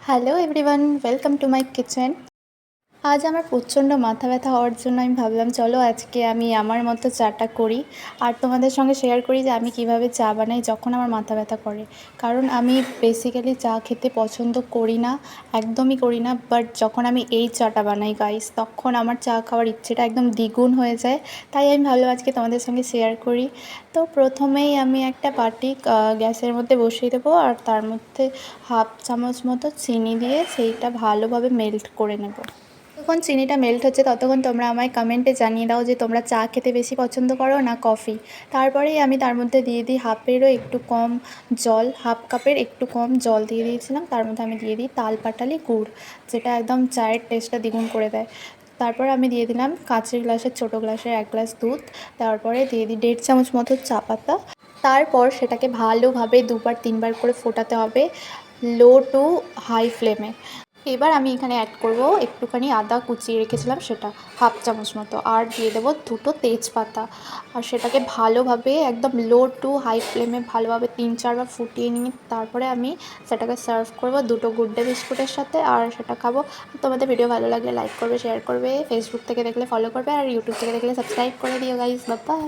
Hello everyone, welcome to my kitchen. আজ আমার প্রচণ্ড মাথা ব্যথা হওয়ার জন্য আমি ভাবলাম চলো আজকে আমি আমার মতো চাটা করি আর তোমাদের সঙ্গে শেয়ার করি যে আমি কিভাবে চা বানাই যখন আমার মাথা ব্যথা করে। কারণ আমি বেসিক্যালি চা খেতে পছন্দ করি না, একদমই করি না। বাট যখন আমি এই চাটা বানাই গাইস, তখন আমার চা খাওয়ার ইচ্ছেটা একদম দ্বিগুণ হয়ে যায়। তাই আমি ভাবলাম আজকে তোমাদের সঙ্গে শেয়ার করি। তো প্রথমেই আমি একটা বাটি গ্যাসের মধ্যে বসিয়ে দেবো আর তার মধ্যে হাফ চামচ মতো চিনি দিয়ে সেইটা ভালোভাবে মেল্ট করে নেব। যতক্ষণ চিনিটা মেল্ট হচ্ছে ততক্ষণ তোমরা আমায় কমেন্টে জানিয়ে দাও যে তোমরা চা খেতে বেশি পছন্দ করো না কফি। তারপরেই আমি তার মধ্যে দিয়ে দিই হাফেরও একটু কম জল, হাফ কাপের একটু কম জল দিয়ে দিয়েছিলাম। তার মধ্যে আমি দিয়ে দিই তাল পাটালি গুড়, যেটা একদম চায়ের টেস্টটা দ্বিগুণ করে দেয়। তারপর আমি দিয়ে দিলাম কাঁচের গ্লাসের ছোটো গ্লাসের 1 গ্লাস দুধ। তারপরে দিয়ে দিই 1.5 চামচ মতো চা পাতা। তারপর সেটাকে ভালোভাবে 2-3 বার করে ফোটাতে হবে লো টু হাই ফ্লেমে। এবার আমি এখানে অ্যাড করব একটুখানি আদা কুচিয়ে রেখেছিলাম, সেটা হাফ চামচ মতো, আর দিয়ে দেবো 2টো তেজপাতা। আর সেটাকে ভালোভাবে একদম লো টু হাই ফ্লেমে ভালোভাবে 3-4 বার ফুটিয়ে নিয়ে তারপরে আমি সেটাকে সার্ভ করব 2টো গুড ডে বিস্কুটের সাথে, আর সেটা খাবো। তোমাদের ভিডিও ভালো লাগলে লাইক করবে, শেয়ার করবে, ফেসবুক থেকে দেখলে ফলো করবে, আর ইউটিউব থেকে দেখলে সাবস্ক্রাইব করে দিও গাইস। Bye bye.